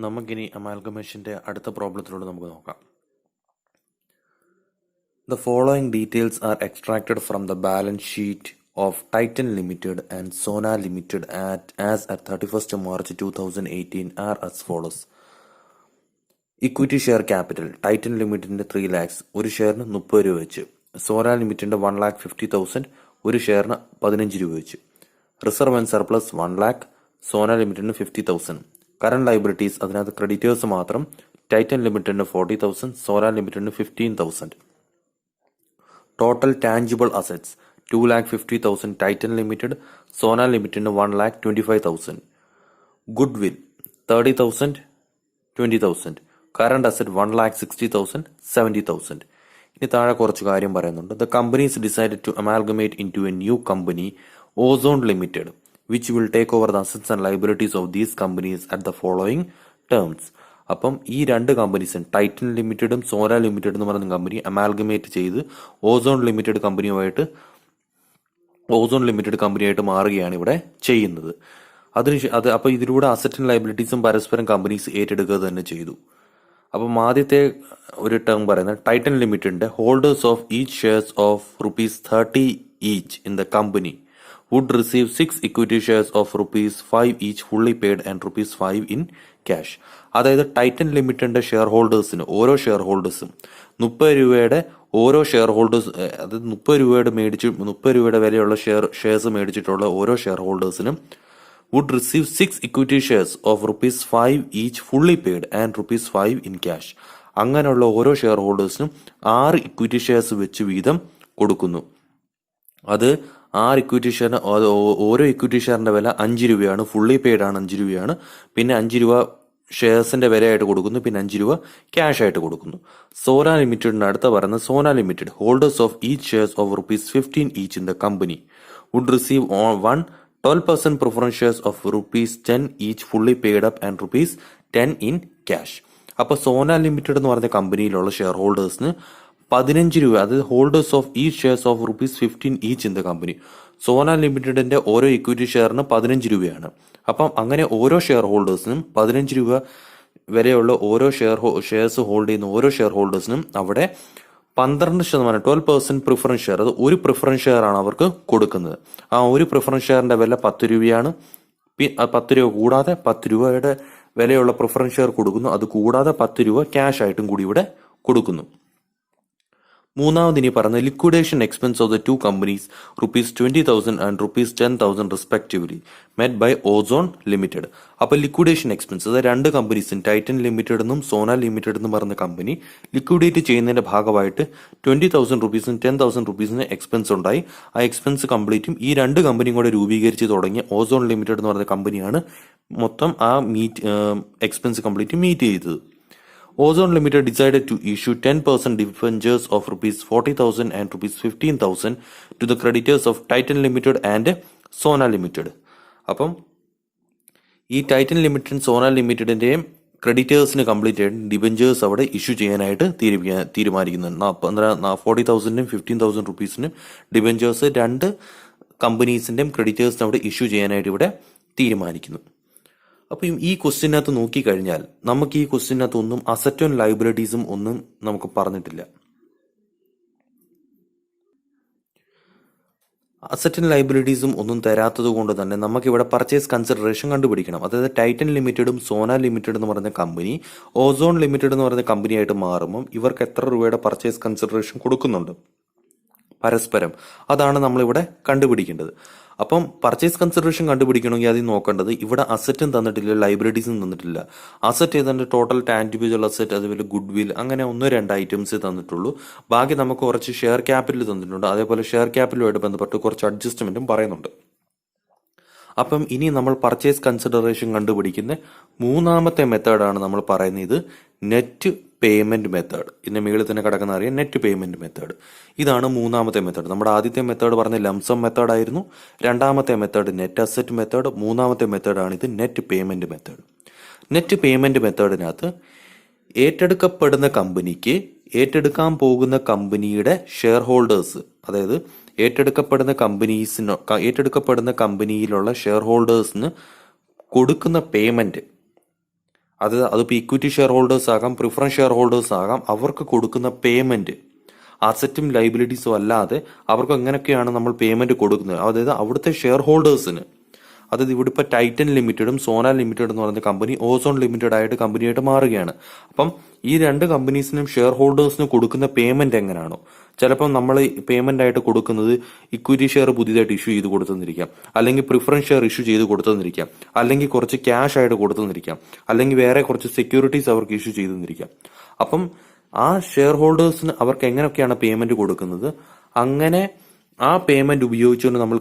നമുക്കിനി അമാൽഗമേഷൻ്റെ അടുത്ത പ്രോബ്ലത്തിലൂടെ നമുക്ക് നോക്കാം. The following details are extracted from the balance sheet of Titan Limited and Sona Limited as at 31st March 2018 are as follows. Equity share capital Titan Limitedന്റെ 3 lakhs ഒരു ഷെയറിന് 30 രൂപ വെച്ച്, സോന ലിമിറ്റഡിന്റെ 1,50,000 ഒരു ഷെയറിന് 15 രൂപ വെച്ച്. Reserve and surplus 1 lakh, Sona ലിമിറ്റഡിന് 50,000. Current liabilities അതിനകത്ത് creditors മാത്രം, ടൈറ്റൻ ലിമിറ്റഡിന് 40,000, സോന ലിമിറ്റഡിന് 15,000. Total tangible assets 2,50,000 Titan limited, Sona ലിമിറ്റഡിന് 1,25,000. Goodwill 30,000, 20,000. Current asset 1,60,000, 70,000. ഇനി താഴെ കുറച്ച് കാര്യം പറയുന്നുണ്ട്. The companies decided to amalgamate into a new company, Ozone limited, which will take over the assets and liabilities of these companies at the following terms. അപ്പം ഈ രണ്ട് കമ്പനീസും Titan ലിമിറ്റഡും Sona limited എന്ന് പറയുന്ന കമ്പനി അമാൽഗമേറ്റ് ചെയ്ത് ozone limited കമ്പനിയായിട്ട് മാറുകയാണ് ഇവിടെ ചെയ്യുന്നത്. അപ്പോൾ ഇതിലൂടെ അസറ്റും ലൈബിലിറ്റീസും പരസ്പരം കമ്പനീസ് ഏറ്റെടുക്കുക തന്നെ ചെയ്തു. അപ്പം ആദ്യത്തെ ഒരു ടേം പറയുന്നത് ടൈറ്റൻ ലിമിറ്റഡിന്റെ holders of each shares of ₹30 each in the company would receive 6 equity shares of ₹5 each fully paid and ₹5 in cash. അതായത് ടൈറ്റൻ ലിമിറ്റഡിന്റെ ഷെയർ ഹോൾഡേഴ്സിന് ഓരോ ഷെയർ ഹോൾഡേഴ്സും 30 രൂപയുടെ ഓരോ ഷെയർ ഹോൾഡേഴ്സ്, അതായത് 30 രൂപയുടെ വിലയുള്ള ഷെയർസ് മേടിച്ചിട്ടുള്ള ഓരോ share ഹോൾഡേഴ്സിനും would receive 6 equity shares of ₹5 each fully paid and ₹5 in cash. അങ്ങനെയുള്ള ഓരോ ഷെയർ ഹോൾഡേഴ്സിനും 6 ഇക്വിറ്റി ഷെയർസ് വെച്ച് വീതം കൊടുക്കുന്നു. അത് 6 ഇക്വിറ്റി ഷെയറിന് ഓരോ ഇക്വിറ്റി ഷെയറിന്റെ വില 5 രൂപയാണ്, ഫുള്ളി പെയ്ഡ് ആണ് 5 രൂപയാണ്, പിന്നെ 5 രൂപ ഷെയർസിന്റെ വിലയായിട്ട് കൊടുക്കുന്നു, പിന്നെ 5 രൂപ ക്യാഷ് ആയിട്ട് കൊടുക്കുന്നു. സോന ലിമിറ്റഡിന് അടുത്ത പറയുന്നത് Sona limited holders of each shares of ₹15 each in the company would receive 12% preference shares of ₹10 each fully paid up and ₹10 in cash. അപ്പോൾ സോന ലിമിറ്റഡ് എന്ന് പറയുന്ന കമ്പനിയിലുള്ള ഷെയർ ഹോൾഡേഴ്സിന് 15 രൂപ, അതായത് ഹോൾഡേഴ്സ് ഓഫ് ഈ shares of ₹15 each in the company. Sona ലിമിറ്റഡിന്റെ ഓരോ equity ഷെയറിന് 15 രൂപയാണ്. അപ്പം അങ്ങനെ ഓരോ ഷെയർ ഹോൾഡേഴ്സിനും 15 രൂപ വരെയുള്ള ഓരോ ഷെയർസ് ഹോൾഡ് ചെയ്യുന്ന ഓരോ ഷെയർ ഹോൾഡേഴ്സിനും അവിടെ 12%, 12% പ്രിഫറൻസ് ഷെയർ, അത് ഒരു പ്രിഫറൻസ് ഷെയർ ആണ് അവർക്ക് കൊടുക്കുന്നത്. ആ ഒരു പ്രിഫറൻസ് ഷെയറിന്റെ വില 10 രൂപയാണ്. 10 രൂപ കൂടാതെ 10 രൂപയുടെ വിലയുള്ള പ്രിഫറൻസ് ഷെയർ കൊടുക്കുന്നു. അത് കൂടാതെ 10 രൂപ ക്യാഷ് ആയിട്ടും കൂടി ഇവിടെ കൊടുക്കുന്നു. മൂന്നാമത് ഇനി പറഞ്ഞ liquidation expense of the two companies ₹20,000 and ₹10,000 respectively met by Ozone limited. അപ്പൊ ലിക്വിഡേഷൻ എക്സ്പെൻസ്, അത് രണ്ട് കമ്പനീസും ടൈറ്റൻ ലിമിറ്റഡ് എന്നും സോന ലിമിറ്റഡ് എന്നും പറഞ്ഞ കമ്പനി ലിക്വിഡേറ്റ് ചെയ്യുന്നതിന്റെ ഭാഗമായിട്ട് ₹20,000 ₹10,000 എക്സ്പെൻസ് ഉണ്ടായി. ആ എക്സ്പെൻസ് കംപ്ലീറ്റും ഈ രണ്ട് കമ്പനിയും കൂടെ രൂപീകരിച്ച് തുടങ്ങിയ ഓസോൺ ലിമിറ്റഡ് എന്ന് പറഞ്ഞ കമ്പനിയാണ് മൊത്തം ആ എക്സ്പെൻസ് കംപ്ലീറ്റ് മീറ്റ് ചെയ്തത്. Ozone Limited decided to issue 10% debentures of ₹40,000 and ₹15,000 to the creditors of Titan Limited and Sona Limited. അപ്പം ഈ ടൈറ്റൻ ലിമിറ്റഡ് സോന ലിമിറ്റഡിന്റെയും ക്രെഡിറ്റേഴ്സിന് കംപ്ലീറ്റ് ആയിട്ട് ഡിബഞ്ചേഴ്സ് അവിടെ ഇഷ്യൂ ചെയ്യാനായിട്ട് തീരുമാനിക്കുന്നുണ്ട്. 40,000-നും ₹15,000 ഡിബഞ്ചേഴ്സ് രണ്ട് കമ്പനീസിന്റെയും ക്രെഡിറ്റേഴ്സിന് അവിടെ ഇഷ്യൂ ചെയ്യാനായിട്ട് ഇവിടെ തീരുമാനിക്കുന്നു. അപ്പം ഈ ക്വസ്റ്റ്യനകത്ത് നോക്കിക്കഴിഞ്ഞാൽ നമുക്ക് ഈ ക്വസ്റ്റ്യനകത്ത് ഒന്നും അസറ്റും ലൈബിലിറ്റീസും ഒന്നും നമുക്ക് പറഞ്ഞിട്ടില്ല. അസറ്റും ലൈബിലിറ്റീസും ഒന്നും തരാത്തത് കൊണ്ട് തന്നെ നമുക്കിവിടെ പർച്ചേസ് കൺസിഡറേഷൻ കണ്ടുപിടിക്കണം. അതായത് ടൈറ്റൻ ലിമിറ്റഡും സോന ലിമിറ്റഡ് എന്ന് പറയുന്ന കമ്പനി ഓസോൺ ലിമിറ്റഡ് എന്ന് പറയുന്ന കമ്പനിയായിട്ട് മാറുമ്പം ഇവർക്ക് എത്ര രൂപയുടെ പർച്ചേസ് കൺസിഡറേഷൻ കൊടുക്കുന്നുണ്ട് പരസ്പരം, അതാണ് നമ്മളിവിടെ കണ്ടുപിടിക്കേണ്ടത്. അപ്പം പർച്ചേസ് കൺസിഡറേഷൻ കണ്ടുപിടിക്കണമെങ്കിൽ ആദ്യം നോക്കേണ്ടത് ഇവിടെ അസറ്റും തന്നിട്ടില്ല, ലൈബിലിറ്റീസും തന്നിട്ടില്ല. അസറ്റ് ഏതാണ്ട് ടോട്ടൽ ടാൻജിബിൾ അസറ്റ്, അതുപോലെ ഗുഡ് വിൽ, അങ്ങനെ 1-2 ഐറ്റംസ് തന്നിട്ടുള്ളൂ. ബാക്കി നമുക്ക് കുറച്ച് ഷെയർ ക്യാപിറ്റൽ തന്നിട്ടുണ്ട്. അതേപോലെ ഷെയർ ക്യാപിറ്റലുമായിട്ട് ബന്ധപ്പെട്ട് കുറച്ച് അഡ്ജസ്റ്റ്മെന്റും പറയുന്നുണ്ട്. അപ്പം ഇനി നമ്മൾ പർച്ചേസ് കൺസിഡറേഷൻ കണ്ടുപിടിക്കുന്ന മൂന്നാമത്തെ മെത്തേഡാണ് നമ്മൾ പറയുന്നത്, ഇത് നെറ്റ് പേയ്മെന്റ് മെത്തേഡ്. ഇതിന്റെ മുകളിൽ തന്നെ കിടക്കുന്ന അറിയാം നെറ്റ് പേയ്മെന്റ് മെത്തേഡ്. ഇതാണ് മൂന്നാമത്തെ മെത്തേഡ്. നമ്മുടെ ആദ്യത്തെ മെത്തേഡ് പറഞ്ഞ ലംസം മെത്തേഡ് ആയിരുന്നു. രണ്ടാമത്തെ മെത്തേഡ് നെറ്റ് അസറ്റ് മെത്തേഡ്. മൂന്നാമത്തെ മെത്തേഡാണ് ഇത് net payment method. Net payment മെത്തേഡിനകത്ത് ഏറ്റെടുക്കപ്പെടുന്ന കമ്പനിക്ക് ഏറ്റെടുക്കാൻ പോകുന്ന കമ്പനിയുടെ ഷെയർ ഹോൾഡേഴ്സ്, അതായത് ഏറ്റെടുക്കപ്പെടുന്ന കമ്പനിയിലുള്ള ഷെയർ ഹോൾഡേഴ്സിന് കൊടുക്കുന്ന പേയ്മെന്റ്, അതിപ്പോൾ ഇക്വിറ്റി ഷെയർ ഹോൾഡേഴ്സ് ആകാം, പ്രിഫറൻസ് ഷെയർ ഹോൾഡേഴ്സ് ആകാം, അവർക്ക് കൊടുക്കുന്ന പേയ്മെന്റ് അസറ്റും ലൈബിലിറ്റീസും അല്ലാതെ അവർക്ക് എങ്ങനെയൊക്കെയാണ് നമ്മൾ പേയ്മെന്റ് കൊടുക്കുന്നത്, അതായത് അവിടുത്തെ ഷെയർ ഹോൾഡേഴ്സിന്, അതായത് ഇവിടെ ഇപ്പോൾ ടൈറ്റൻ ലിമിറ്റഡും സോന ലിമിറ്റഡ് എന്ന് പറയുന്ന കമ്പനി ഓസോൺ ലിമിറ്റഡ് ആയിട്ട് കമ്പനിയായിട്ട് മാറുകയാണ്. അപ്പം ഈ രണ്ട് കമ്പനീസിനും ഷെയർ ഹോൾഡേഴ്സിന് കൊടുക്കുന്ന പേയ്മെന്റ് എങ്ങനെയാണോ, ചിലപ്പോൾ നമ്മൾ പേയ്മെന്റ് ആയിട്ട് കൊടുക്കുന്നത് ഇക്വിറ്റി ഷെയർ പുതിയതായിട്ട് ഇഷ്യൂ ചെയ്ത് കൊടുത്തെന്നിരിക്കാം, അല്ലെങ്കിൽ പ്രിഫറൻസ് ഷെയർ ഇഷ്യൂ ചെയ്ത് കൊടുത്തെന്നിരിക്കാം, അല്ലെങ്കിൽ കുറച്ച് ക്യാഷ് ആയിട്ട് കൊടുത്തെന്നിരിക്കാം, അല്ലെങ്കിൽ വേറെ കുറച്ച് സെക്യൂരിറ്റീസ് അവർക്ക് ഇഷ്യൂ ചെയ്തെന്നിരിക്കാം. അപ്പം ആ ഷെയർ ഹോൾഡേഴ്സിന് അവർക്ക് എങ്ങനെയൊക്കെയാണ് പേയ്മെന്റ് കൊടുക്കുന്നത്, അങ്ങനെ ആ പേയ്മെന്റ് ഉപയോഗിച്ചുകൊണ്ട് നമ്മൾ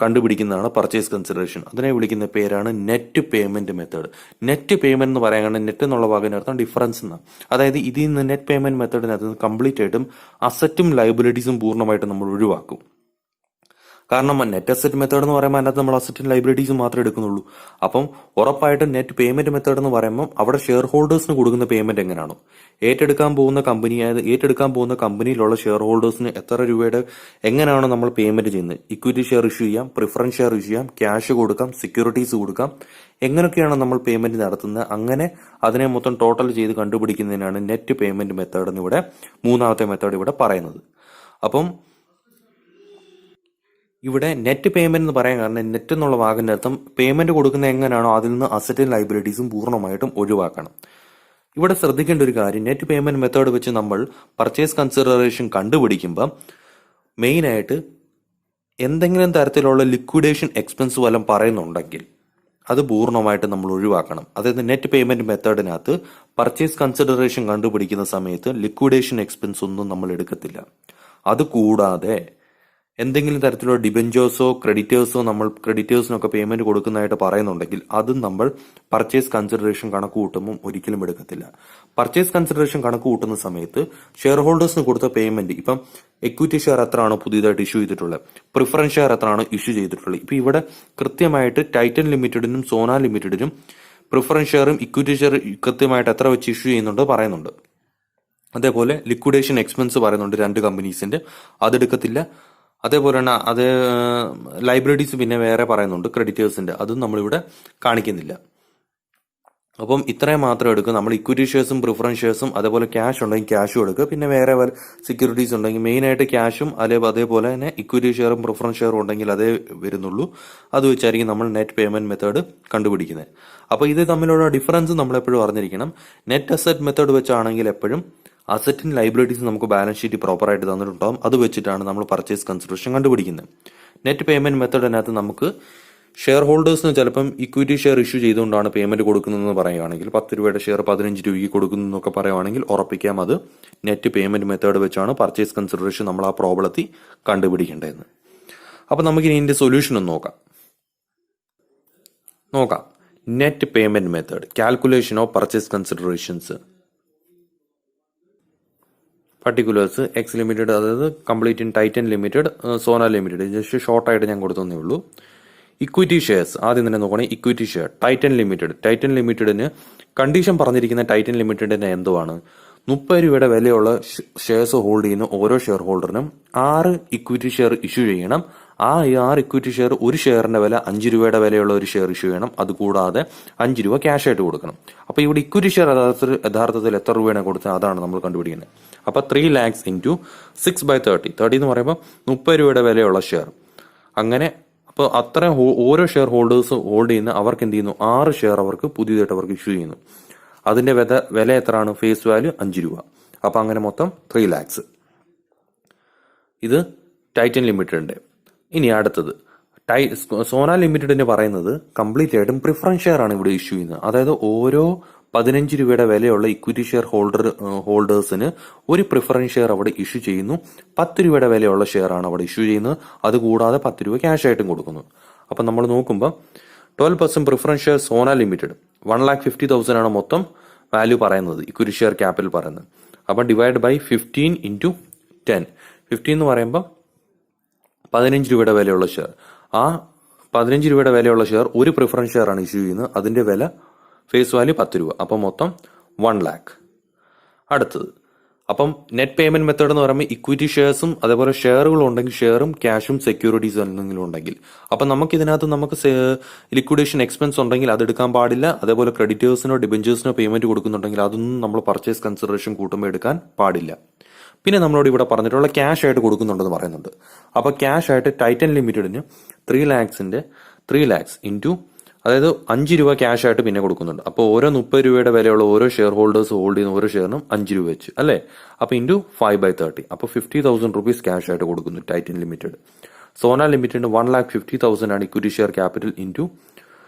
കണ്ടുപിടിക്കുന്നതാണ് പർച്ചേസ് കൺസിഡറേഷൻ. അതിനെ വിളിക്കുന്ന പേരാണ് net payment method. Net payment എന്ന് പറയാൻ നെറ്റ് എന്നുള്ള വാക്കിനർത്ഥം ഡിഫറൻസ് എന്നാണ്. അതായത് ഇതിൽ നിന്ന് നെറ്റ് പേയ്മെന്റ് മെത്തേഡിനകത്ത് കംപ്ലീറ്റ് ആയിട്ടും അസറ്റും ലൈബിലിറ്റീസും പൂർണ്ണമായിട്ടും നമ്മൾ ഒഴിവാക്കും. കാരണം നെറ്റ് അസറ്റ് മെത്തേഡ് എന്ന് പറയുമ്പോൾ അതിനകത്ത് നമ്മൾ അസറ്റും ലൈബിലിറ്റീസും മാത്രമേ എടുക്കുന്നുള്ളൂ. അപ്പം ഉറപ്പായിട്ടും നെറ്റ് പേയ്മെന്റ് മെത്തേഡ് എന്ന് പറയുമ്പോൾ അവിടെ ഷെയർ ഹോൾഡേഴ്സിന് കൊടുക്കുന്ന പേയ്മെന്റ് എങ്ങനെയാണോ, ഏറ്റെടുക്കാൻ പോകുന്ന കമ്പനിയിലുള്ള ഷെയർ ഹോൾഡേഴ്സിന് എത്ര രൂപയുടെ എങ്ങനെയാണോ നമ്മൾ പേയ്മെന്റ് ചെയ്യുന്നത്, ഇക്വിറ്റി ഷെയർ ഇഷ്യൂ ചെയ്യാം, പ്രിഫറൻസ് ഷെയർ ഇഷ്യൂ ചെയ്യാം, ക്യാഷ് കൊടുക്കാം, സെക്യൂരിറ്റീസ് കൊടുക്കാം, എങ്ങനെയൊക്കെയാണ് നമ്മൾ പേയ്മെന്റ് നടത്തുന്നത്, അങ്ങനെ അതിനെ മൊത്തം ടോട്ടൽ ചെയ്ത് കണ്ടുപിടിക്കുന്നതിനാണ് നെറ്റ് പേയ്മെന്റ് മെത്തേഡ് എന്നിവിടെ മൂന്നാമത്തെ മെത്തേഡ് ഇവിടെ പറയുന്നത്. അപ്പം ഇവിടെ നെറ്റ് പേയ്മെന്റ് എന്ന് പറയാൻ കാരണം നെറ്റ് എന്നുള്ള വാക്കിന്റെ അർത്ഥം പേയ്മെന്റ് കൊടുക്കുന്ന എങ്ങനെയാണോ അതിൽ നിന്ന് അസറ്റും ലൈബിലിറ്റീസും പൂർണ്ണമായിട്ടും ഒഴിവാക്കണം. ഇവിടെ ശ്രദ്ധിക്കേണ്ട ഒരു കാര്യം, നെറ്റ് പേയ്മെന്റ് മെത്തേഡ് വെച്ച് നമ്മൾ പർച്ചേസ് കൺസിഡറേഷൻ കണ്ടുപിടിക്കുമ്പോൾ മെയിനായിട്ട് എന്തെങ്കിലും തരത്തിലുള്ള ലിക്വിഡേഷൻ എക്സ്പെൻസ് വല്ലതും പറയുന്നുണ്ടെങ്കിൽ അത് പൂർണ്ണമായിട്ട് നമ്മൾ ഒഴിവാക്കണം. അതായത് നെറ്റ് പേയ്മെന്റ് മെത്തേഡിനകത്ത് പർച്ചേസ് കൺസിഡറേഷൻ കണ്ടുപിടിക്കുന്ന സമയത്ത് ലിക്വിഡേഷൻ എക്സ്പെൻസ് ഒന്നും നമ്മൾ എടുക്കത്തില്ല. അതുകൂടാതെ എന്തെങ്കിലും തരത്തിലുള്ള ഡിബെഞ്ചേഴ്സോ ക്രെഡിറ്റേഴ്സിനൊക്കെ പേയ്മെന്റ് കൊടുക്കുന്നതായിട്ട് പറയുന്നുണ്ടെങ്കിൽ അതും നമ്മൾ പർച്ചേസ് കൺസിഡറേഷൻ കണക്ക് കൂട്ടുമ്പോൾ ഒരിക്കലും എടുക്കത്തില്ല. പർച്ചേസ് കൺസിഡറേഷൻ കണക്ക് കൂട്ടുന്ന സമയത്ത് ഷെയർ ഹോൾഡേഴ്സിന് കൊടുത്ത പേയ്മെന്റ്, ഇപ്പം എക്വിറ്റി ഷെയർ എത്രയാണോ പുതിയതായിട്ട് ഇഷ്യൂ ചെയ്തിട്ടുള്ളത്, പ്രിഫറൻസ് ഷെയർ എത്രയാണോ ഇഷ്യൂ ചെയ്തിട്ടുള്ളത്, ഇപ്പൊ ഇവിടെ കൃത്യമായിട്ട് ടൈറ്റൻ ലിമിറ്റഡിനും സോന ലിമിറ്റഡിനും പ്രിഫറൻസ് ഷെയറും ഇക്വിറ്റി ഷെയർ കൃത്യമായിട്ട് എത്ര വെച്ച് ഇഷ്യൂ ചെയ്യുന്നുണ്ട് പറയുന്നുണ്ട്. അതേപോലെ ലിക്വിഡേഷൻ എക്സ്പെൻസ് പറയുന്നുണ്ട് രണ്ട് കമ്പനീസിന്റെ, അതെടുക്കത്തില്ല. അതേപോലെ തന്നെ അതേ ലൈബിലിറ്റീസ് പിന്നെ വേറെ പറയുന്നുണ്ട് ക്രെഡിറ്റേഴ്സിന്റെ, അതും നമ്മളിവിടെ കാണിക്കുന്നില്ല. അപ്പം ഇത്രയും മാത്രം എടുക്കും. നമ്മൾ ഇക്വിറ്റി ഷെയർസും പ്രിഫറൻസ് ഷെയർസും അതേപോലെ ക്യാഷ് ഉണ്ടെങ്കിൽ ക്യാഷും എടുക്കുക, പിന്നെ വേറെ സെക്യൂരിറ്റീസ് ഉണ്ടെങ്കിൽ മെയിനായിട്ട് ക്യാഷും അതേപോലെ തന്നെ ഇക്വിറ്റി ഷെയറും പ്രിഫറൻസ് ഷെയറും ഉണ്ടെങ്കിൽ അതേ വരുന്നുള്ളൂ. അത് വെച്ചായിരിക്കും നമ്മൾ നെറ്റ് പേയ്മെന്റ് മെത്തേഡ് കണ്ടുപിടിക്കുന്നത്. അപ്പോൾ ഇത് തമ്മിലുള്ള ഡിഫറൻസ് നമ്മൾ എപ്പോഴും അറിഞ്ഞിരിക്കണം. നെറ്റ് അസറ്റ് മെത്തേഡ് വെച്ചാണെങ്കിൽ എപ്പോഴും അസറ്റും ലൈബിലിറ്റീസ് നമുക്ക് ബാലൻസ് ഷീറ്റ് പ്രോപ്പറായിട്ട് തന്നിട്ടുണ്ടാകും. അത് വെച്ചിട്ടാണ് നമ്മൾ പർച്ചേസ് കൺസിഡറേഷൻ കണ്ടുപിടിക്കുന്നത്. നെറ്റ് പേയ്മെന്റ് മെത്തേഡിനകത്ത് നമുക്ക് ഷെയർ ഹോൾഡേഴ്സിന് ചിലപ്പം ഇക്വിറ്റി ഷെയർ ഇഷ്യൂ ചെയ്തുകൊണ്ടാണ് പേയ്മെന്റ് കൊടുക്കുന്നതെന്ന് പറയുകയാണെങ്കിൽ 10 രൂപയുടെ ഷെയർ 15 രൂപയ്ക്ക് കൊടുക്കുന്നു എന്നൊക്കെ പറയുകയാണെങ്കിൽ ഉറപ്പിക്കാം അത് നെറ്റ് പേയ്മെന്റ് മെത്തേഡ് വെച്ചാണ് പർച്ചേസ് കൺസിഡറേഷൻ നമ്മൾ ആ പ്രോബ്ലത്തിൽ കണ്ടുപിടിക്കേണ്ടതെന്ന്. അപ്പം നമുക്കിനി ഇതിന്റെ സൊല്യൂഷൻ ഒന്ന് നോക്കാം. Net payment method calculation of purchase considerations particulars X limited, അതായത് complete in Titan limited, Sona limited, just ഷോർട്ടായിട്ട് ഞാൻ കൊടുത്തേ ഉള്ളൂ. ഇക്വിറ്റി ഷെയർസ് ആദ്യം തന്നെ നോക്കണേ. ഇക്വിറ്റി ഷെയർ ടൈറ്റൻ ലിമിറ്റഡിന് കണ്ടീഷൻ പറഞ്ഞിരിക്കുന്ന ടൈറ്റൻ ലിമിറ്റഡിന്റെ എന്തുവാണ്, 30 രൂപയുടെ വിലയുള്ള ഷെയർസ് ഹോൾഡ് ചെയ്യുന്ന ഓരോ ഷെയർ ഹോൾഡറിനും 6 ഇക്വിറ്റി ഷെയർ ഇഷ്യൂ ചെയ്യണം. ആ 6 ഇക്വിറ്റി ഷെയർ ഒരു ഷെയറിന്റെ വില 5 രൂപയുടെ വിലയുള്ള ഒരു ഷെയർ ഇഷ്യൂ ചെയ്യണം. അതുകൂടാതെ 5 രൂപ ക്യാഷ് ആയിട്ട് കൊടുക്കണം. അപ്പൊ ഇവിടെ ഇക്വിറ്റി ഷെയർ യഥാർത്ഥത്തിൽ എത്ര രൂപയാണ് കൊടുത്തത് അതാണ് നമ്മൾ കണ്ടുപിടിക്കുന്നത്. അപ്പൊ 3 lakhs into 6/30 എന്ന് പറയുമ്പോൾ 30 രൂപയുടെ വിലയുള്ള ഷെയർ. അങ്ങനെ അപ്പോൾ അത്ര ഓരോ ഷെയർ ഹോൾഡേഴ്സ് ഹോൾഡ് ചെയ്യുന്ന അവർക്ക് എന്ത് ചെയ്യുന്നു, 6 ഷെയർ അവർക്ക് പുതിയതായിട്ട് അവർക്ക് ഇഷ്യൂ ചെയ്യുന്നു. അതിന്റെ വില എത്രയാണ്, ഫേസ് വാല്യൂ 5 രൂപ. അപ്പൊ അങ്ങനെ മൊത്തം 3 lakhs. ഇത് ടൈറ്റൻ ലിമിറ്റഡിന്റെ. ഇനി അടുത്തത് സോന ലിമിറ്റഡിന് പറയുന്നത് കംപ്ലീറ്റ് ആയിട്ടും പ്രിഫറൻസ് ഷെയർ ആണ് ഇവിടെ ഇഷ്യൂ ചെയ്യുന്നത്. അതായത് ഓരോ 15 രൂപയുടെ വിലയുള്ള ഇക്വിറ്റി ഷെയർ ഹോൾഡേഴ്സിന് ഒരു പ്രിഫറൻസ് ഷെയർ അവിടെ ഇഷ്യൂ ചെയ്യുന്നു. 10 രൂപയുടെ വിലയുള്ള ഷെയർ ആണ് അവിടെ ഇഷ്യൂ ചെയ്യുന്നത്. അതുകൂടാതെ 10 രൂപ ക്യാഷ് ആയിട്ടും കൊടുക്കുന്നു. അപ്പൊ നമ്മൾ നോക്കുമ്പോൾ 12% പ്രിഫറൻസ് ഷെയർ സോന ലിമിറ്റഡ് 1,50,000 ആണ് മൊത്തം വാല്യൂ പറയുന്നത്, ഇക്വിറ്റി ഷെയർ ക്യാപിറ്റൽ പറയുന്നത്. അപ്പൊ ഡിവൈഡ് ബൈ 15 into 10. 15 എന്ന് പറയുമ്പോൾ 15 രൂപയുടെ വിലയുള്ള ഷെയർ. ആ 15 രൂപയുടെ വിലയുള്ള ഷെയർ ഒരു പ്രിഫറൻസ് ഷെയർ ആണ് ഇഷ്യൂ ചെയ്യുന്നത്. അതിന്റെ വില ഫേസ് വാല്യൂ 10 രൂപ. അപ്പം മൊത്തം 1 lakh. അടുത്തത് അപ്പം നെറ്റ് പേയ്മെന്റ് മെത്തേഡ് എന്ന് പറയുമ്പോൾ ഇക്വിറ്റി ഷെയർസും അതേപോലെ ഷെയറുകളും ഉണ്ടെങ്കിൽ ഷെയറും ക്യാഷും സെക്യൂരിറ്റീസും എന്തെങ്കിലും ഉണ്ടെങ്കിൽ അപ്പം നമുക്ക് ലിക്വിഡേഷൻ എക്സ്പെൻസ് ഉണ്ടെങ്കിൽ അത് എടുക്കാൻ പാടില്ല. അതേപോലെ ക്രെഡിറ്റേഴ്സിനോ ഡിബഞ്ചേഴ്സിനോ പേയ്മെന്റ് കൊടുക്കുന്നുണ്ടെങ്കിൽ അതൊന്നും നമ്മൾ പർച്ചേസ് കൺസിഡറേഷൻ കൂട്ടുമ്പോൾ എടുക്കാൻ പാടില്ല. പിന്നെ നമ്മളോട് ഇവിടെ പറഞ്ഞിട്ടുള്ള ക്യാഷ് ആയിട്ട് കൊടുക്കുന്നുണ്ടെന്ന് പറയുന്നുണ്ട്. അപ്പോൾ ക്യാഷ് ആയിട്ട് ടൈറ്റൻ ലിമിറ്റഡിന് 3 lakhs ഇൻറ്റു, അതായത് 5 രൂപ ക്യാഷ് ആയിട്ട് പിന്നെ കൊടുക്കുന്നുണ്ട്. അപ്പോൾ ഓരോ 30 രൂപയുടെ വിലയുള്ള ഓരോ ഷെയർ ഹോൾഡേഴ്സ് ഹോൾഡ് ചെയ്യുന്ന ഓരോ ഷെയറിനും 5 രൂപ വെച്ച് അല്ലേ. അപ്പോൾ ഇൻറ്റു 5/30, അപ്പോൾ 50,000 റുപ്പീസ് ക്യാഷ് ആയിട്ട് കൊടുക്കുന്നു ടൈറ്റൻ ലിമിറ്റഡ്. സോന ലിമിറ്റഡിന് 1,50,000 ആണ് ഇക്വിറ്റി ഷെയർ ക്യാപിറ്റൽ ഇൻറ്റു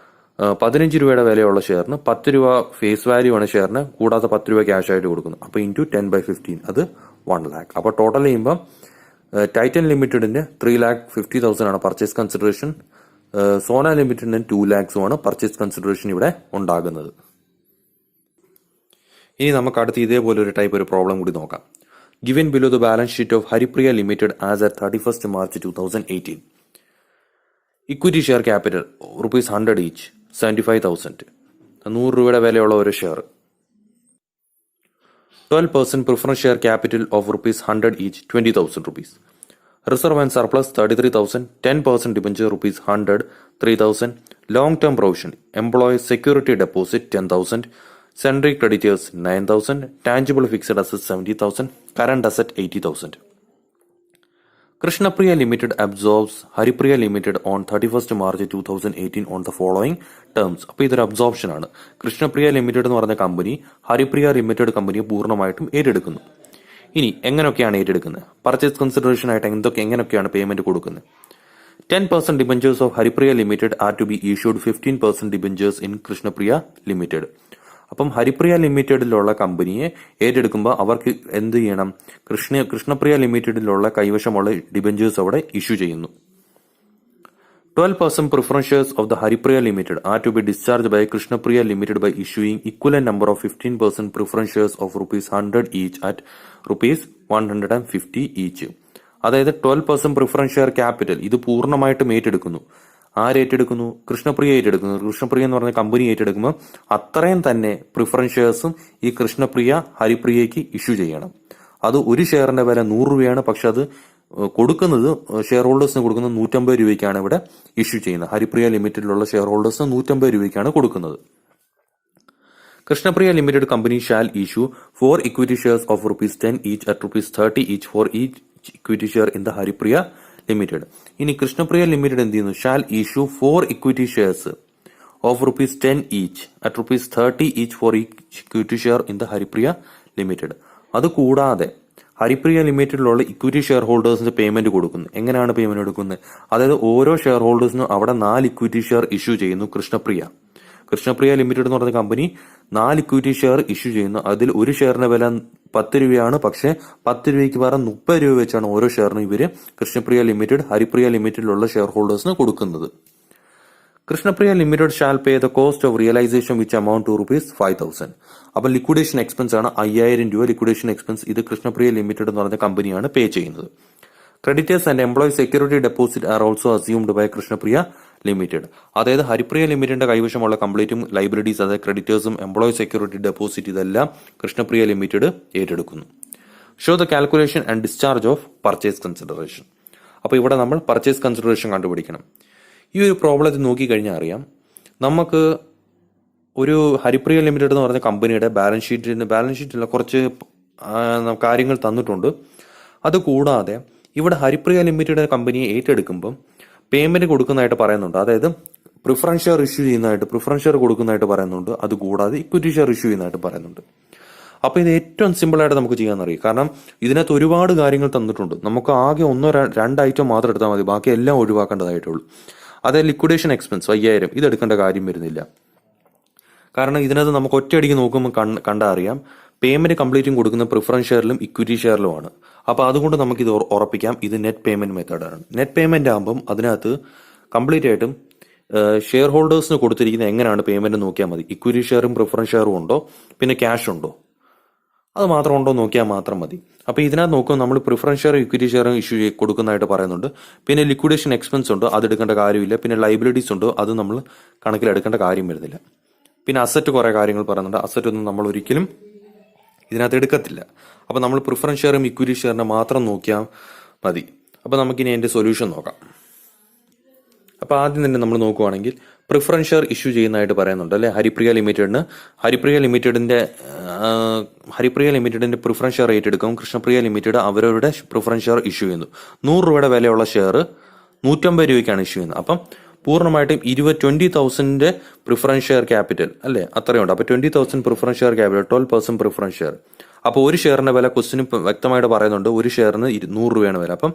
15 രൂപയുടെ വിലയുള്ള ഷെയറിന് 10 രൂപ ഫേസ് വാല്യൂ ആണ് ഷെയറിന്, കൂടാതെ 10 രൂപ ക്യാഷ് ആയിട്ട് കൊടുക്കുന്നു. അപ്പോൾ ഇൻറ്റു 10/15, അത് 1 lakh. അപ്പോൾ ടോട്ടൽ ചെയ്യുമ്പോൾ ടൈറ്റൻ ലിമിറ്റഡിന്റെ 3,50,000 ആണ് പർച്ചേസ് കൺസിഡറേഷൻ. സോന ലിമിറ്റഡിന് 2 lakhs ആണ് പർച്ചേസ് കൺസിഡറേഷൻ ഇവിടെ ഉണ്ടാകുന്നത്. ഇനി നമുക്ക് അടുത്ത് ഇതേപോലെ ഒരു പ്രോബ്ലം കൂടി നോക്കാം. Given below the balance sheet of Haripriya limited as at 31st March 2018. Equity share capital ₹100 each, 75,000. 100 രൂപയുടെ വിലയുള്ള ഒരു share. 12% preference share capital of ₹100 each, 20,000 rupees. Reserve and surplus 33,000, 10% debenture ₹100, 3,000, long-term provision, employee security deposit 10,000, sundry creditors 9,000, tangible fixed assets 70,000, current asset 80,000. Krishnapriya Limited absorbs Haripriya Limited on 31st March 2018 on the following terms. അപ്പോൾ ഇതൊരു absorption ആണ്. Krishnapriya limited എന്ന് പറഞ്ഞ company Haripriya limited കമ്പനിയെ പൂർണ്ണമായിട്ടും ഏറ്റെടുക്കുന്നു. ഇനി എങ്ങനെയൊക്കെയാണ് ഏറ്റെടുക്കുന്നത്? പർച്ചേസ് കൺസിഡറേഷൻ ആയിട്ട് എങ്ങനെയൊക്കെയാണ് പേയ്മെന്റ് കൊടുക്കുന്നത്? 10% debentures of Haripriya limited are to be issued 15% debentures in Krishnapriya limited. അപ്പം ഹരിപ്രിയ ലിമിറ്റഡിലുള്ള കമ്പനിയെ ഏറ്റെടുക്കുമ്പോൾ അവർക്ക് എന്ത് ചെയ്യണം? കൃഷ്ണപ്രിയ ലിമിറ്റഡിലുള്ള കൈവശമുള്ള ഡിബഞ്ചേഴ്സ് അവിടെ ഇഷ്യൂ ചെയ്യുന്നു. 12% preference shares of the Haripriya Limited are to be discharged by Krishnapriya Limited by issuing equivalent number of 15% preference shares of ₹100 each at ₹150 each. അതായത് 12% preference share capital ഇത് പൂർണ്ണമായിട്ടും ഏറ്റെടുക്കുന്നു. ആരേറ്റെടുക്കുന്നു? കൃഷ്ണപ്രിയ ഏറ്റെടുക്കുന്നു. കൃഷ്ണപ്രിയ എന്ന് പറഞ്ഞ കമ്പനി ഏറ്റെടുക്കുമ്പോൾ അത്രയും തന്നെ പ്രിഫറൻസ് ഷെയർസും ഈ കൃഷ്ണപ്രിയ ഹരിപ്രിയയ്ക്ക് ഇഷ്യൂ ചെയ്യണം. അത് ഒരു ഷെയറിന്റെ വില 100 രൂപയാണ്. പക്ഷെ അത് കൊടുക്കുന്നത് ഷെയർ ഹോൾഡേഴ്സിന് കൊടുക്കുന്നത് 150 രൂപയ്ക്കാണ് ഇവിടെ ഇഷ്യൂ ചെയ്യുന്നത്. ഹരിപ്രിയ ലിമിറ്റഡിലുള്ള ഷെയർ ഹോൾഡേഴ്സിന് 150 രൂപയ്ക്കാണ് കൊടുക്കുന്നത്. Krishnapriya Limited company shall issue 4 equity shares of ₹10 each at ₹30 each for each equity share in the Haripriya Limited. ഇനി കൃഷ്ണപ്രിയ ലിമിറ്റഡ് എന്ത് ചെയ്യുന്നു? Shall issue 4 equity shares of ₹10 each at ₹30 each for each equity share in the Haripriya Limited. അത് കൂടാതെ Haripriya ലിമിറ്റഡിലുള്ള equity share ഹോൾഡേഴ്സിന് payment കൊടുക്കുന്നു. എങ്ങനെയാണ് payment കൊടുക്കുന്നത്? അതായത് ഓരോ ഷെയർ ഹോൾഡേഴ്സിനും അവിടെ 4 ഇക്വിറ്റി ഷെയർ ഇഷ്യൂ ചെയ്യുന്നു കൃഷ്ണപ്രിയ ലിമിറ്റഡ് എന്ന് പറഞ്ഞ കമ്പനി 4 ഇക്വിറ്റി ഷെയർ ഇഷ്യൂ ചെയ്യുന്നു. അതിൽ ഒരു ഷെയറിന്റെ വില 10 രൂപയാണ്. പക്ഷേ 10 രൂപയ്ക്ക് പകരം 30 രൂപ വെച്ചാണ് ഓരോ ഷെയറിനും ഇവര് കൃഷ്ണപ്രിയ ലിമിറ്റഡ് ഹരിപ്രിയ ലിമിറ്റഡിലുള്ള ഷെയർ ഹോൾഡേഴ്സിന് കൊടുക്കുന്നത്. Krishnapriya limited shall pay the cost of realisation which amount to ₹5,000. അപ്പൊ ലിക്വിഡേഷൻ എക്സ്പെൻസ് ആണ് 5,000 രൂപ ലിക്വിഡേഷൻ എക്സ്പെൻസ്. ഇത് കൃഷ്ണപ്രിയ ലിമിറ്റഡ് എന്ന് പറഞ്ഞ കമ്പനിയാണ് പേ ചെയ്യുന്നത്. Creditors and employee security deposit are also assumed by Krishnapriya limited. അതായത് ഹരിപ്രിയ ലിമിറ്റഡിന്റെ കൈവശമുള്ള കംപ്ലീറ്റും ലൈബിലിറ്റീസ്, അതായത് ക്രെഡിറ്റേഴ്സും എംപ്ലോയി സെക്യൂരിറ്റി ഡെപ്പോസിറ്റ് ഇതെല്ലാം കൃഷ്ണപ്രിയ ലിമിറ്റഡ് ഏറ്റെടുക്കുന്നു. Show the calculation and discharge of purchase consideration. അപ്പൊ ഇവിടെ നമ്മൾ പർച്ചേസ് കൺസിഡറേഷൻ കണ്ടുപിടിക്കണം. ഈ ഒരു പ്രോബ്ലത്തിൽ നോക്കിക്കഴിഞ്ഞാൽ അറിയാം, നമുക്ക് ഒരു ഹരിപ്രിയ ലിമിറ്റഡ് എന്ന് പറഞ്ഞ കമ്പനിയുടെ ബാലൻസ് ഷീറ്റിൽ കുറച്ച് കാര്യങ്ങൾ തന്നിട്ടുണ്ട്. അതുകൂടാതെ ഇവിടെ ഹരിപ്രിയ ലിമിറ്റഡ് കമ്പനിയെ ഏറ്റെടുക്കുമ്പോൾ പേയ്മെന്റ് കൊടുക്കുന്നതായിട്ട് പറയുന്നുണ്ട്. അതായത് പ്രിഫറൻസ് ഷെയർ കൊടുക്കുന്നതായിട്ട് പറയുന്നുണ്ട്. അതുകൂടാതെ ഇക്വിറ്റി ഷെയർ ഇഷ്യൂ ചെയ്യുന്നതായിട്ട് പറയുന്നുണ്ട്. അപ്പൊ ഇത് ഏറ്റവും സിമ്പിൾ ആയിട്ട് നമുക്ക് ചെയ്യാനറിയാം. കാരണം ഇതിനകത്ത് ഒരുപാട് കാര്യങ്ങൾ തന്നിട്ടുണ്ട്. നമുക്ക് ആകെ 1-2 ഐറ്റം മാത്രം എടുത്താൽ മതി, ബാക്കി എല്ലാം ഒഴിവാക്കേണ്ടതായിട്ടുള്ളൂ. അതായത് ലിക്വിഡേഷൻ എക്സ്പെൻസ് 5,000 ഇത് എടുക്കേണ്ട കാര്യം വരുന്നില്ല. കാരണം ഇതിനകത്ത് നമുക്ക് ഒറ്റയടിക്ക് നോക്കുമ്പോൾ കണ്ടാൽ അറിയാം പേയ്മെന്റ് കംപ്ലീറ്റും കൊടുക്കുന്ന പ്രിഫറൻസ് ഷെയറിലും ഇക്വിറ്റി ഷെയറിലുമാണ്. അപ്പൊ അതുകൊണ്ട് നമുക്ക് ഇത് ഉറപ്പിക്കാം, ഇത് നെറ്റ് പേയ്മെന്റ് മെത്തേഡാണ്. നെറ്റ് പേയ്മെന്റ് ആകുമ്പം അതിനകത്ത് കംപ്ലീറ്റ് ആയിട്ടും ഷെയർ ഹോൾഡേഴ്സിന് കൊടുത്തിരിക്കുന്ന എങ്ങനെയാണ് പേയ്മെന്റ് നോക്കിയാൽ മതി. ഇക്വിറ്റി ഷെയറും പ്രിഫറൻസ് ഷെയറും ഉണ്ടോ, പിന്നെ ക്യാഷ് ഉണ്ടോ, അത് മാത്രം ഉണ്ടോ നോക്കിയാൽ മാത്രം മതി. അപ്പൊ ഇതിനകത്ത് നോക്കുമ്പോൾ നമ്മൾ പ്രിഫറൻസ് ഷെയറും ഇക്വിറ്റി ഷെയറും ഇഷ്യൂ കൊടുക്കുന്നതായിട്ട് പറയുന്നുണ്ട്. പിന്നെ ലിക്വിഡേഷൻ എക്സ്പെൻസ് ഉണ്ട്, അത് എടുക്കേണ്ട കാര്യമില്ല. പിന്നെ ലൈബിലിറ്റീസ് ഉണ്ട്, അത് നമ്മൾ കണക്കിലെടുക്കേണ്ട കാര്യം വരുന്നില്ല. പിന്നെ അസറ്റ് കുറെ കാര്യങ്ങൾ പറയുന്നുണ്ട്. അസറ്റ് ഒന്നും നമ്മൾ ഒരിക്കലും ഇതിനകത്ത് എടുക്കത്തില്ല. അപ്പോൾ നമ്മൾ പ്രിഫറൻസ് ഷെയറും ഇക്വിറ്റി ഷെയറിനെ മാത്രം നോക്കിയാൽ മതി. അപ്പോൾ നമുക്കിനി അതിൻ്റെ സൊല്യൂഷൻ നോക്കാം. അപ്പോൾ ആദ്യം തന്നെ നമ്മൾ നോക്കുവാണെങ്കിൽ പ്രിഫറൻസ് ഷെയർ ഇഷ്യൂ ചെയ്യുന്നതായിട്ട് പറയുന്നുണ്ട് അല്ലേ. ഹരിപ്രിയ ലിമിറ്റഡിന്റെ പ്രിഫറൻസ് ഷെയർ ഏറ്റെടുക്കും. കൃഷ്ണപ്രിയ ലിമിറ്റഡ് അവരവരുടെ പ്രിഫറൻസ് ഷെയർ ഇഷ്യൂ ചെയ്യുന്നു. 100 രൂപയുടെ വിലയുള്ള ഷെയർ 150 രൂപയ്ക്കാണ് ഇഷ്യൂ ചെയ്യുന്നത്. അപ്പം പൂർണ്ണമായിട്ടും 20,000 പ്രിഫറൻസ് ഷെയർ ക്യാപിറ്റൽ അല്ലേ, അത്രയുണ്ട്. അപ്പോൾ 20,000 preference share capital, 12% preference share. അപ്പോൾ ഒരു ഷെയറിന്റെ വില ക്വസ്റ്റിന് വ്യക്തമായിട്ട് പറയുന്നുണ്ട്. ഒരു ഷെയറിന് 100 രൂപയാണ് വില. അപ്പം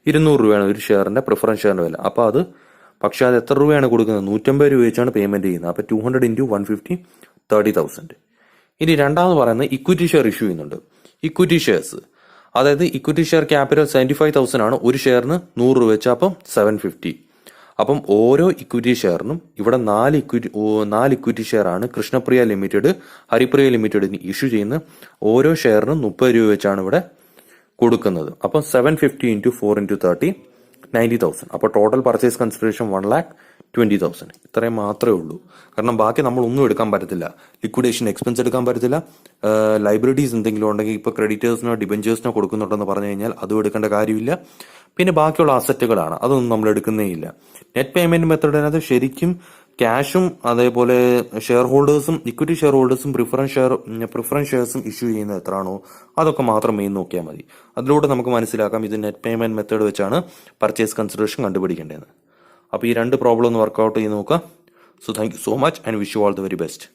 200 രൂപയാണ് ഒരു ഷെയറിന്റെ പ്രിഫറൻസ് ഷെയറിന്റെ വില. അപ്പോൾ അത് പക്ഷെ അത് എത്ര രൂപയാണ് കൊടുക്കുന്നത്? 150 രൂപ വെച്ചാണ് പേയ്മെന്റ് ചെയ്യുന്നത്. അപ്പോൾ 200 × 150 30,000. ഇനി രണ്ടാമത് പറയുന്നത് ഇക്വിറ്റി ഷെയർ ഇഷ്യൂ ചെയ്യുന്നുണ്ട്. ഇക്വിറ്റി ഷെയർസ്, അതായത് ഇക്വിറ്റി ഷെയർ ക്യാപിറ്റൽ 75,000 ആണ്. ഒരു ഷെയറിന് 100 രൂപ വെച്ചാൽ അപ്പം 750. അപ്പം ഓരോ ഇക്വിറ്റി ഷെയറിനും ഇവിടെ 4 ഇക്വിറ്റി ഷെയർ ആണ് കൃഷ്ണപ്രിയ ലിമിറ്റഡ് ഹരിപ്രിയ ലിമിറ്റഡിന് ഇഷ്യൂ ചെയ്യുന്നത്. ഓരോ ഷെയറിനും 30 രൂപ വെച്ചാണ് ഇവിടെ കൊടുക്കുന്നത്. അപ്പം 750 × 4 × 30 90,000. അപ്പോൾ ടോട്ടൽ പർച്ചേസ് കൺസിഡറേഷൻ 1,20,000. ഇത്രയും മാത്രമേ ഉള്ളൂ. കാരണം ബാക്കി നമ്മൾ ഒന്നും എടുക്കാൻ പറ്റത്തില്ല. ലിക്വിഡേഷൻ എക്സ്പെൻസ് എടുക്കാൻ പറ്റത്തില്ല. ലൈബിലിറ്റീസ് എന്തെങ്കിലും ഉണ്ടെങ്കിൽ ഇപ്പോൾ ക്രെഡിറ്റേഴ്സിനോ ഡിബെഞ്ചേഴ്സിനോ കൊടുക്കുന്നുണ്ടെന്ന് പറഞ്ഞു കഴിഞ്ഞാൽ അതും എടുക്കേണ്ട കാര്യമില്ല. പിന്നെ ബാക്കിയുള്ള അസറ്റുകളാണ്, അതൊന്നും നമ്മൾ എടുക്കുന്നേ ഇല്ല. നെറ്റ് പേയ്മെന്റ് മെത്തേഡിനകത്ത് ശരിക്കും ക്യാഷും അതേപോലെ ഷെയർ ഹോൾഡേഴ്സും ഇക്വിറ്റി ഷെയർ ഹോൾഡേഴ്സും പ്രിഫറൻസ് ഷെയർസും ഇഷ്യൂ ചെയ്യുന്നത് എത്രയാണോ അതൊക്കെ മാത്രം മെയിൻ നോക്കിയാൽ മതി. അതിലൂടെ നമുക്ക് മനസ്സിലാക്കാം ഇത് നെറ്റ് പേയ്മെന്റ് മെത്തേഡ് വെച്ചാണ് പർച്ചേസ് കൺസിഡറേഷൻ കണ്ടുപിടിക്കേണ്ടത്. അപ്പോൾ ഈ 2 പ്രോബ്ലം ഒന്ന് വർക്കൗട്ട് ചെയ്ത് നോക്കുക. So thank you so much and wish you all the very best.